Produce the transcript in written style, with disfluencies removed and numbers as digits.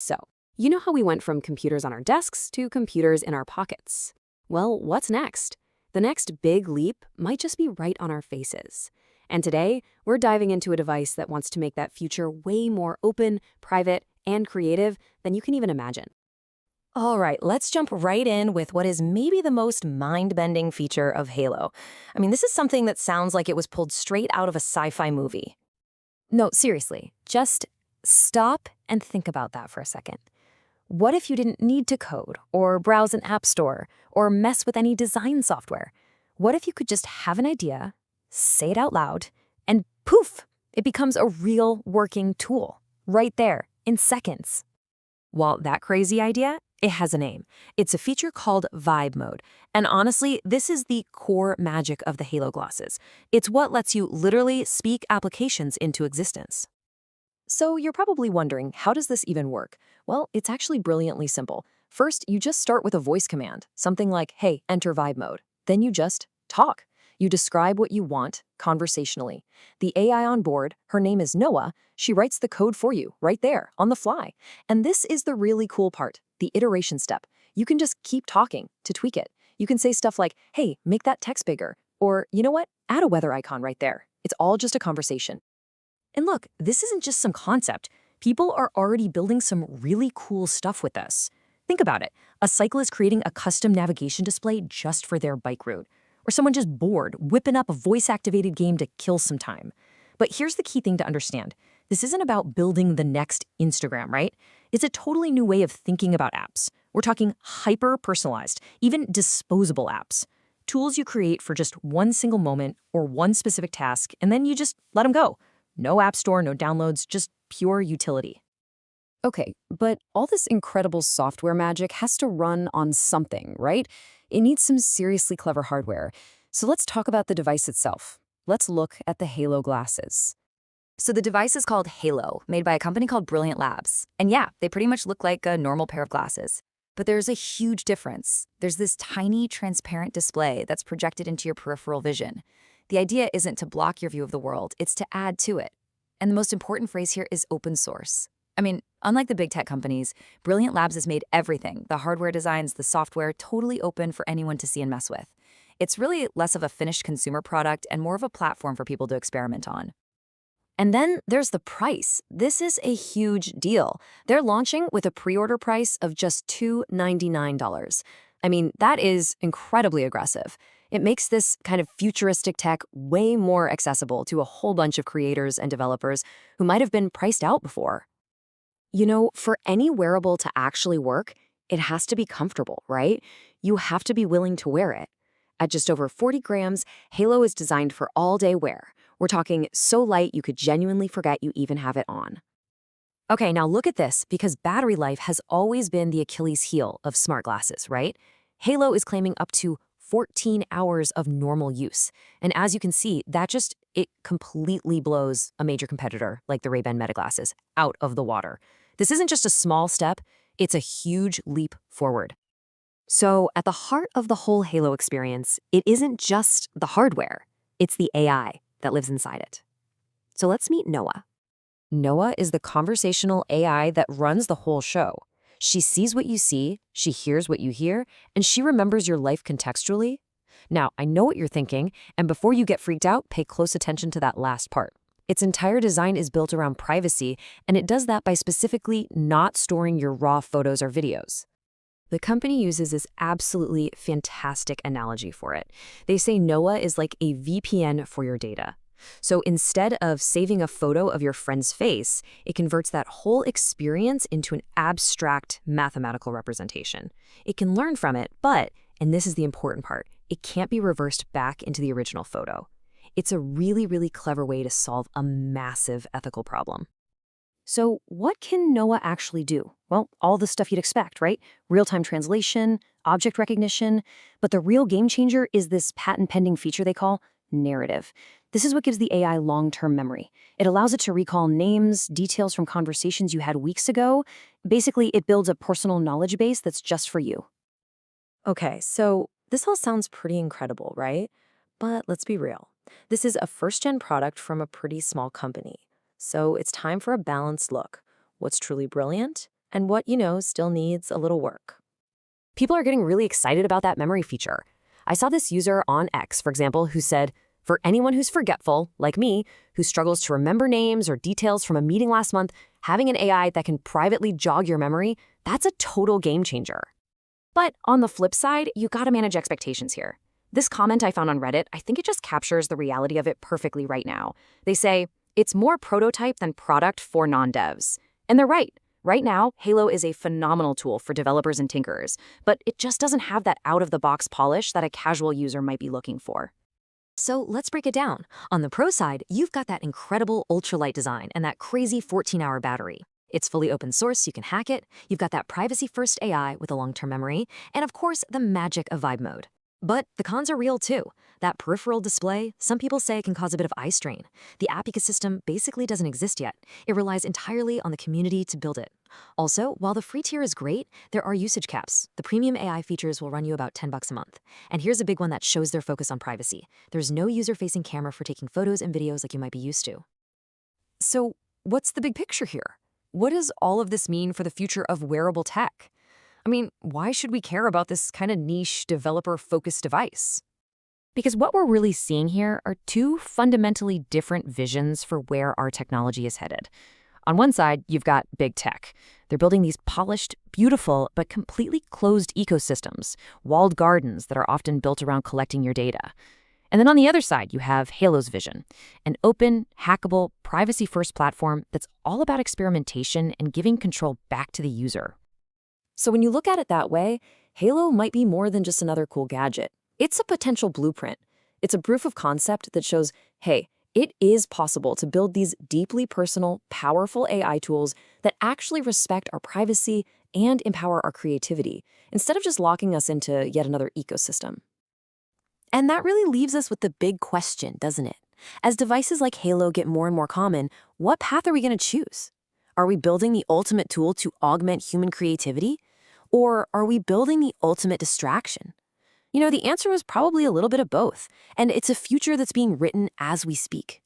So, you know how we went from computers on our desks to computers in our pockets? Well, what's next? The next big leap might just be right on our faces. And today, we're diving into a device that wants to make that future way more open, private, and creative than you can even imagine. All right, let's jump right in with what is maybe the most mind-bending feature of Halo. This is something that sounds like it was pulled straight out of a sci-fi movie. No, seriously, just stop and think about that for a second. What if you didn't need to code, or browse an app store, or mess with any design software? What if you could just have an idea, say it out loud, and poof, it becomes a real working tool, right there, in seconds? Well, that crazy idea, it has a name. It's a feature called Vibe Mode. And honestly, this is the core magic of the Halo glasses. It's what lets you literally speak applications into existence. So you're probably wondering, how does this even work? Well, it's actually brilliantly simple. First, you just start with a voice command, something like, hey, enter Vibe Mode. Then you just talk. You describe what you want conversationally. The AI on board, her name is Noah, she writes the code for you right there on the fly. And this is the really cool part, the iteration step. You can just keep talking to tweak it. You can say stuff like, hey, make that text bigger. Or, you know what? Add a weather icon right there. It's all just a conversation. And look, this isn't just some concept. People are already building some really cool stuff with this. Think about it. A cyclist creating a custom navigation display just for their bike route. Or someone just bored, whipping up a voice-activated game to kill some time. But here's the key thing to understand. This isn't about building the next Instagram, right? It's a totally new way of thinking about apps. We're talking hyper-personalized, even disposable apps. Tools you create for just one single moment or one specific task, and then you just let them go. No app store, no downloads, just pure utility. Okay, but all this incredible software magic has to run on something, right? It needs some seriously clever hardware. So let's talk about the device itself. Let's look at the Halo glasses. So the device is called Halo, made by a company called Brilliant Labs. And yeah, they pretty much look like a normal pair of glasses. But there's a huge difference. There's this tiny, transparent display that's projected into your peripheral vision. The idea isn't to block your view of the world, it's to add to it. And the most important phrase here is open source. Unlike the big tech companies, Brilliant Labs has made everything, the hardware designs, the software, totally open for anyone to see and mess with. It's really less of a finished consumer product and more of a platform for people to experiment on. And then there's the price. This is a huge deal. They're launching with a pre-order price of just $299. That is incredibly aggressive. It makes this kind of futuristic tech way more accessible to a whole bunch of creators and developers who might have been priced out before. You know, for any wearable to actually work, it has to be comfortable, right? You have to be willing to wear it. At just over 40 grams, Halo is designed for all-day wear. We're talking so light you could genuinely forget you even have it on. Okay, now look at this, because battery life has always been the Achilles heel of smart glasses, right? Halo is claiming up to 14 hours of normal use. And as you can see, it completely blows a major competitor like the Ray-Ban Meta glasses out of the water. This isn't just a small step, it's a huge leap forward. So at the heart of the whole Halo experience, it isn't just the hardware, it's the AI that lives inside it. So let's meet Noah. Noah is the conversational AI that runs the whole show. She sees what you see, she hears what you hear, and she remembers your life contextually. Now, I know what you're thinking, and before you get freaked out, pay close attention to that last part. Its entire design is built around privacy, and it does that by specifically not storing your raw photos or videos. The company uses this absolutely fantastic analogy for it. They say Noah is like a VPN for your data. So instead of saving a photo of your friend's face, it converts that whole experience into an abstract mathematical representation. It can learn from it, but, and this is the important part, it can't be reversed back into the original photo. It's a really, really clever way to solve a massive ethical problem. So what can Noah actually do? Well, all the stuff you'd expect, right? Real-time translation, object recognition, but the real game changer is this patent-pending feature they call narrative. This is what gives the AI long-term memory. It allows it to recall names, details from conversations you had weeks ago. Basically, it builds a personal knowledge base that's just for you. Okay, so this all sounds pretty incredible, right? But let's be real. This is a first-gen product from a pretty small company. So it's time for a balanced look. What's truly brilliant and what, still needs a little work. People are getting really excited about that memory feature. I saw this user on X, for example, who said, for anyone who's forgetful, like me, who struggles to remember names or details from a meeting last month, having an AI that can privately jog your memory, that's a total game changer. But on the flip side, you gotta manage expectations here. This comment I found on Reddit, I think it just captures the reality of it perfectly right now. They say, it's more prototype than product for non-devs. And they're right. Right now, Halo is a phenomenal tool for developers and tinkerers, but it just doesn't have that out-of-the-box polish that a casual user might be looking for. So let's break it down. On the pro side, you've got that incredible ultralight design and that crazy 14-hour battery. It's fully open source, you can hack it, you've got that privacy-first AI with a long-term memory, and of course, the magic of vibe mode. But the cons are real too. That peripheral display, some people say, can cause a bit of eye strain. The app ecosystem basically doesn't exist yet. It relies entirely on the community to build it. Also, while the free tier is great, there are usage caps. The premium AI features will run you about $10 a month. And here's a big one that shows their focus on privacy. There's no user-facing camera for taking photos and videos like you might be used to. So, what's the big picture here? What does all of this mean for the future of wearable tech? I mean, why should we care about this kind of niche, developer-focused device? Because what we're really seeing here are two fundamentally different visions for where our technology is headed. On one side, you've got big tech. They're building these polished, beautiful, but completely closed ecosystems, walled gardens that are often built around collecting your data. And then on the other side, you have Halo's vision, an open, hackable, privacy-first platform that's all about experimentation and giving control back to the user. So when you look at it that way, Halo might be more than just another cool gadget. It's a potential blueprint. It's a proof of concept that shows, hey, it is possible to build these deeply personal, powerful AI tools that actually respect our privacy and empower our creativity, instead of just locking us into yet another ecosystem. And that really leaves us with the big question, doesn't it? As devices like Halo get more and more common, what path are we going to choose? Are we building the ultimate tool to augment human creativity? Or are we building the ultimate distraction? The answer is probably a little bit of both, and it's a future that's being written as we speak.